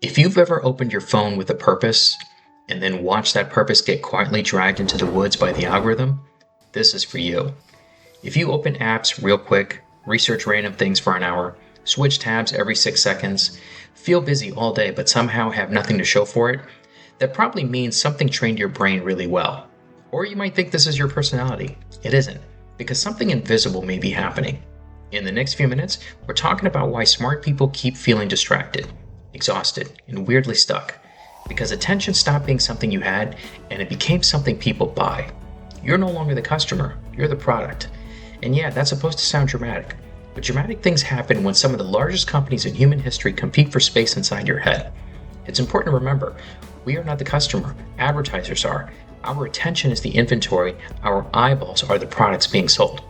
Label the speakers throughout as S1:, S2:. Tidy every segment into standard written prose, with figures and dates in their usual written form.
S1: If you've ever opened your phone with a purpose and then watched that purpose get quietly dragged into the woods by the algorithm, this is for you. If you open apps real quick, research random things for an hour, switch tabs every 6 seconds, feel busy all day but somehow have nothing to show for it, that probably means something trained your brain really well. Or you might think this is your personality. It isn't, because something invisible may be happening. In the next few minutes, we're talking about why smart people keep feeling distracted, exhausted, and weirdly stuck. Because attention stopped being something you had, and it became something people buy. You're no longer the customer, you're the product. And yeah, that's supposed to sound dramatic, but dramatic things happen when some of the largest companies in human history compete for space inside your head. It's important to remember, we are not the customer, advertisers are. Our attention is the inventory, our eyeballs are the products being sold.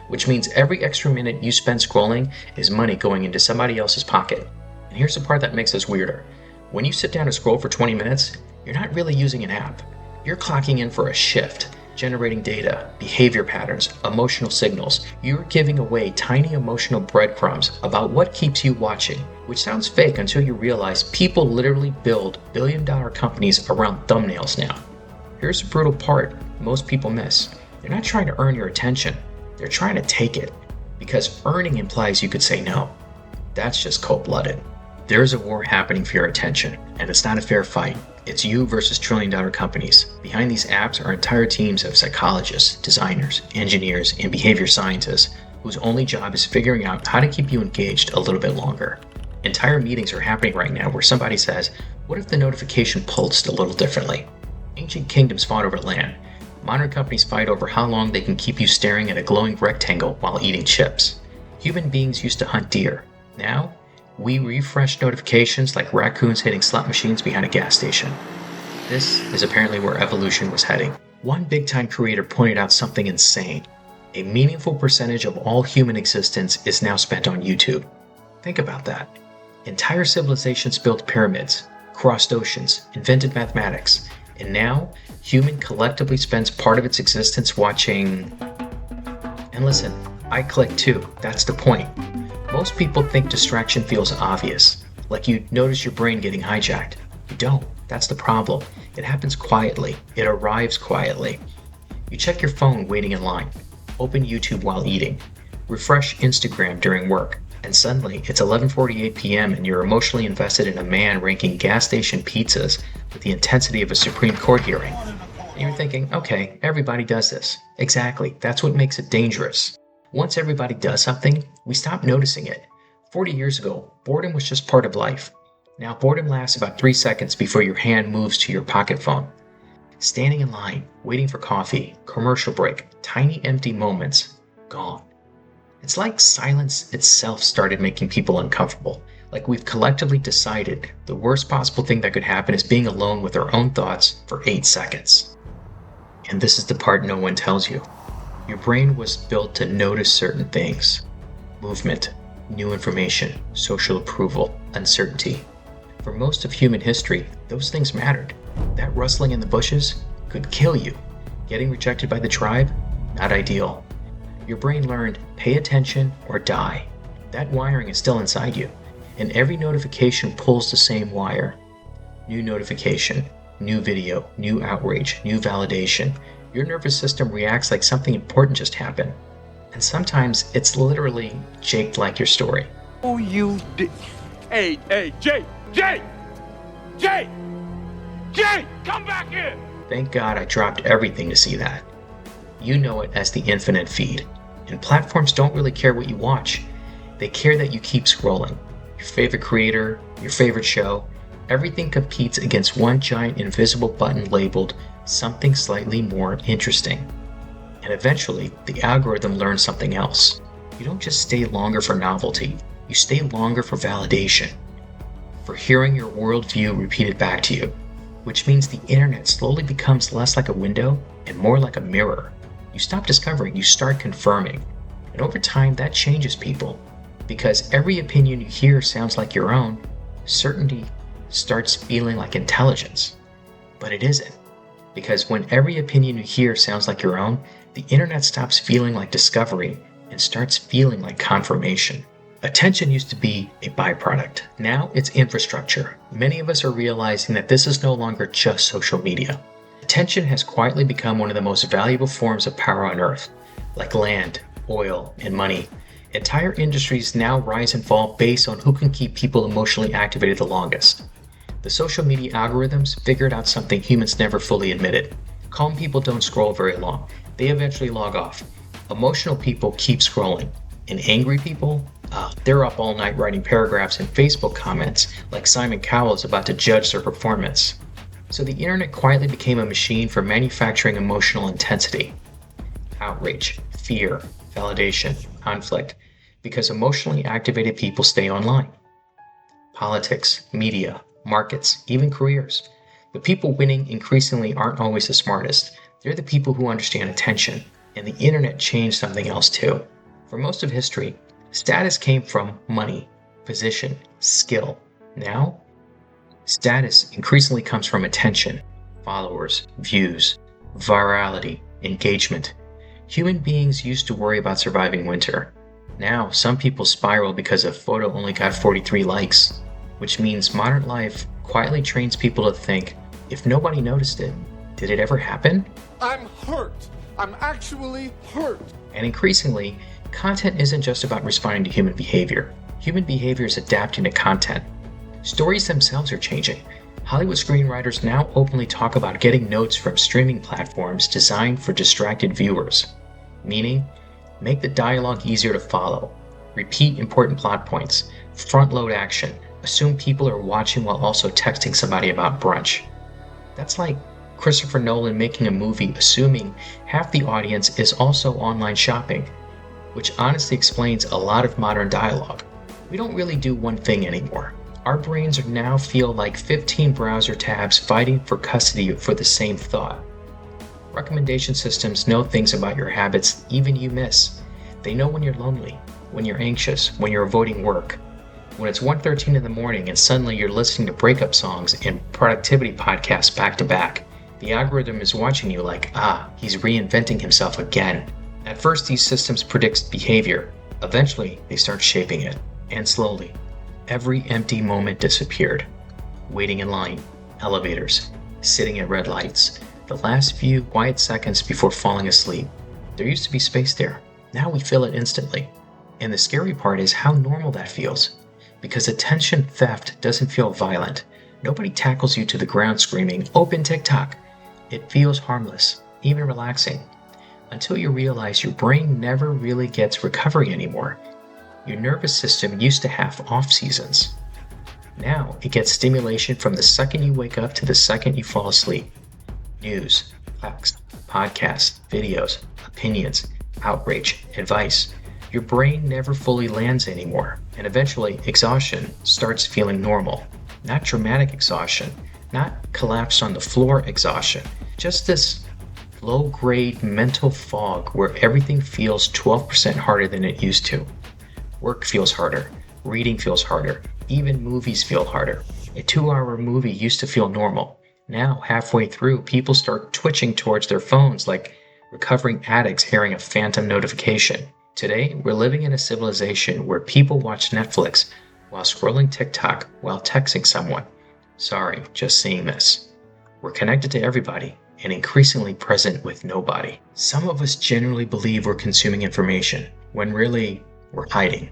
S1: Which means every extra minute you spend scrolling is money going into somebody else's pocket. And here's the part that makes us weirder. When you sit down to scroll for 20 minutes, you're not really using an app. You're clocking in for a shift, generating data, behavior patterns, emotional signals. You're giving away tiny emotional breadcrumbs about what keeps you watching, which sounds fake until you realize people literally build billion-dollar companies around thumbnails now. Here's the brutal part most people miss. They're not trying to earn your attention. They're trying to take it, because earning implies you could say no. That's just cold-blooded. There's a war happening for your attention, and it's not a fair fight. It's you versus trillion-dollar companies. Behind these apps are entire teams of psychologists, designers, engineers, and behavior scientists whose only job is figuring out how to keep you engaged a little bit longer. Entire meetings are happening right now where somebody says, what if the notification pulsed a little differently? Ancient kingdoms fought over land. Modern companies fight over how long they can keep you staring at a glowing rectangle while eating chips. Human beings used to hunt deer. Now, we refresh notifications like raccoons hitting slot machines behind a gas station. This is apparently where evolution was heading. One big-time creator pointed out something insane. A meaningful percentage of all human existence is now spent on YouTube. Think about that. Entire civilizations built pyramids, crossed oceans, invented mathematics, and now human collectively spends part of its existence watching. And listen, I click too, that's the point. Most people think distraction feels obvious, like you notice your brain getting hijacked. You don't, that's the problem. It happens quietly, it arrives quietly. You check your phone waiting in line, open YouTube while eating, refresh Instagram during work, and suddenly it's 11:48 p.m. and you're emotionally invested in a man ranking gas station pizzas with the intensity of a Supreme Court hearing. And you're thinking, okay, everybody does this. Exactly, that's what makes it dangerous. Once everybody does something, we stop noticing it. 40 years ago, boredom was just part of life. Now boredom lasts about 3 seconds before your hand moves to your pocket phone. Standing in line, waiting for coffee, commercial break, tiny empty moments, gone. It's like silence itself started making people uncomfortable. Like we've collectively decided the worst possible thing that could happen is being alone with our own thoughts for 8 seconds. And this is the part no one tells you. Your brain was built to notice certain things. Movement, new information, social approval, uncertainty. For most of human history, those things mattered. That rustling in the bushes could kill you. Getting rejected by the tribe? Not ideal. Your brain learned, pay attention or die. That wiring is still inside you, and every notification pulls the same wire. New notification, new video, new outrage, new validation. Your nervous system reacts like something important just happened. And sometimes it's literally shaped like your story.
S2: Oh, you did. Hey, Jay, come back here!
S1: Thank God I dropped everything to see that. You know it as the infinite feed. And platforms don't really care what you watch. They care that you keep scrolling. Your favorite creator, your favorite show, everything competes against one giant invisible button labeled something slightly more interesting. And eventually, the algorithm learns something else. You don't just stay longer for novelty, you stay longer for validation. For hearing your worldview repeated back to you. Which means the internet slowly becomes less like a window and more like a mirror. You stop discovering, you start confirming. And over time, that changes people. Because every opinion you hear sounds like your own, certainty starts feeling like intelligence. But it isn't. Because when every opinion you hear sounds like your own, the internet stops feeling like discovery and starts feeling like confirmation. Attention used to be a byproduct. Now it's infrastructure. Many of us are realizing that this is no longer just social media. Attention has quietly become one of the most valuable forms of power on earth, like land, oil, and money. Entire industries now rise and fall based on who can keep people emotionally activated the longest. The social media algorithms figured out something humans never fully admitted. Calm people don't scroll very long. They eventually log off. Emotional people keep scrolling. And angry people? They're up all night writing paragraphs in Facebook comments like Simon Cowell is about to judge their performance. So the internet quietly became a machine for manufacturing emotional intensity. Outrage, fear, validation, conflict, because emotionally activated people stay online. Politics, media, markets, even careers. The people winning increasingly aren't always the smartest. They're the people who understand attention, and the internet changed something else too. For most of history, status came from money, position, skill. Now, status increasingly comes from attention, followers, views, virality, engagement. Human beings used to worry about surviving winter. Now, some people spiral because a photo only got 43 likes, which means modern life quietly trains people to think, if nobody noticed it, did it ever happen?
S3: I'm hurt. I'm actually hurt.
S1: And increasingly, content isn't just about responding to human behavior. Human behavior is adapting to content. Stories themselves are changing. Hollywood screenwriters now openly talk about getting notes from streaming platforms designed for distracted viewers. Meaning, make the dialogue easier to follow, repeat important plot points, front-load action, assume people are watching while also texting somebody about brunch. That's like Christopher Nolan making a movie assuming half the audience is also online shopping, which honestly explains a lot of modern dialogue. We don't really do one thing anymore. Our brains now feel like 15 browser tabs fighting for custody for the same thought. Recommendation systems know things about your habits even you miss. They know when you're lonely, when you're anxious, when you're avoiding work. When it's 1:13 in the morning and suddenly you're listening to breakup songs and productivity podcasts back to back, the algorithm is watching you like, he's reinventing himself again. At first, these systems predict behavior. Eventually, they start shaping it. And slowly, every empty moment disappeared. Waiting in line, elevators, sitting at red lights, the last few quiet seconds before falling asleep. There used to be space there. Now we fill it instantly. And the scary part is how normal that feels. Because attention theft doesn't feel violent. Nobody tackles you to the ground screaming, "Open TikTok!" It feels harmless, even relaxing. Until you realize your brain never really gets recovery anymore. Your nervous system used to have off seasons. Now it gets stimulation from the second you wake up to the second you fall asleep. News, text, podcasts, videos, opinions, outrage, advice. Your brain never fully lands anymore, and eventually exhaustion starts feeling normal. Not dramatic exhaustion, not collapse on the floor exhaustion, just this low-grade mental fog where everything feels 12% harder than it used to. Work feels harder, reading feels harder, even movies feel harder. A 2-hour movie used to feel normal. Now, halfway through, people start twitching towards their phones like recovering addicts hearing a phantom notification. Today, we're living in a civilization where people watch Netflix while scrolling TikTok while texting someone. Sorry, just seeing this. We're connected to everybody and increasingly present with nobody. Some of us generally believe we're consuming information, when really, we're hiding.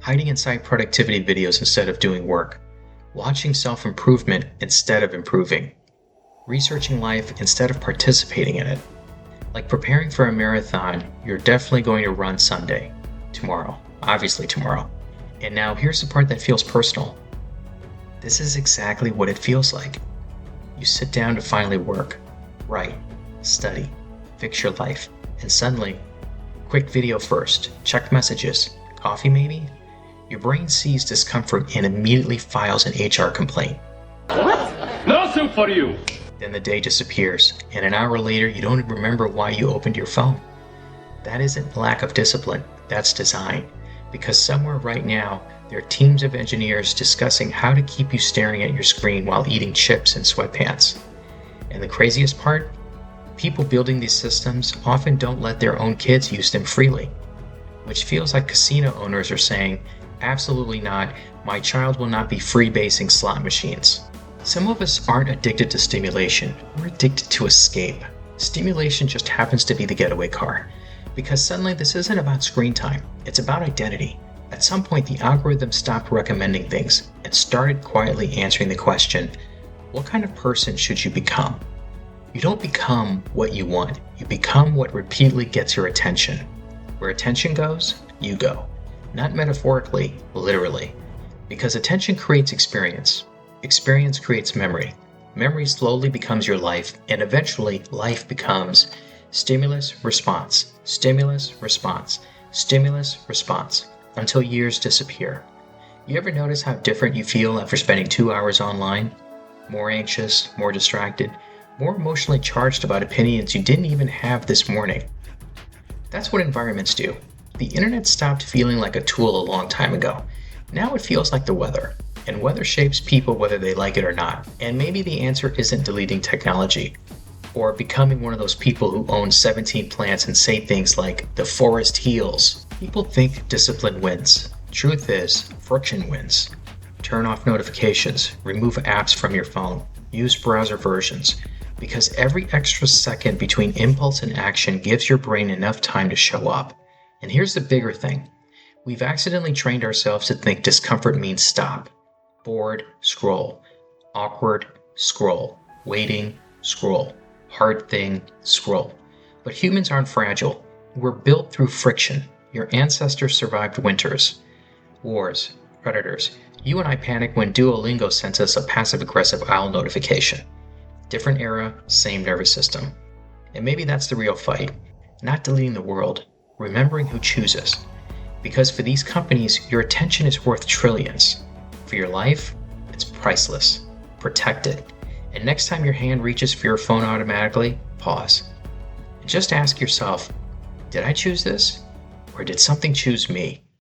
S1: Hiding inside productivity videos instead of doing work. Watching self-improvement instead of improving. Researching life instead of participating in it. Like preparing for a marathon, you're definitely going to run Sunday. Tomorrow. Obviously tomorrow. And now here's the part that feels personal. This is exactly what it feels like. You sit down to finally work, write, study, fix your life, and suddenly, quick video first, check messages, coffee maybe? Your brain sees discomfort and immediately files an HR complaint.
S2: No soup for you!
S1: Then the day disappears, and an hour later you don't even remember why you opened your phone. That isn't lack of discipline, that's design. Because somewhere right now, there are teams of engineers discussing how to keep you staring at your screen while eating chips in sweatpants. And the craziest part? People building these systems often don't let their own kids use them freely. Which feels like casino owners are saying, Absolutely not. My child will not be freebasing slot machines. Some of us aren't addicted to stimulation. We're addicted to escape. Stimulation just happens to be the getaway car. Because suddenly this isn't about screen time. It's about identity. At some point, the algorithm stopped recommending things and started quietly answering the question, what kind of person should you become? You don't become what you want. You become what repeatedly gets your attention. Where attention goes, you go. Not metaphorically, literally. Because attention creates experience. Experience creates memory. Memory slowly becomes your life, and eventually life becomes stimulus, response, stimulus, response, stimulus, response, until years disappear. You ever notice how different you feel after spending 2 hours online? More anxious, more distracted, more emotionally charged about opinions you didn't even have this morning. That's what environments do. The internet stopped feeling like a tool a long time ago. Now it feels like the weather, and weather shapes people whether they like it or not. And maybe the answer isn't deleting technology, or becoming one of those people who own 17 plants and say things like, the forest heals. People think discipline wins. Truth is, friction wins. Turn off notifications, remove apps from your phone, use browser versions, because every extra second between impulse and action gives your brain enough time to show up. And here's the bigger thing. We've accidentally trained ourselves to think discomfort means stop. Bored, scroll. Awkward, scroll. Waiting, scroll. Hard thing, scroll. But humans aren't fragile. We're built through friction. Your ancestors survived winters, wars, predators. You and I panic when Duolingo sends us a passive-aggressive owl notification. Different era, same nervous system. And maybe that's the real fight. Not deleting the world, remembering who chooses. Because for these companies, your attention is worth trillions. For your life, it's priceless. Protect it. And next time your hand reaches for your phone automatically, pause. And just ask yourself, did I choose this? Or did something choose me?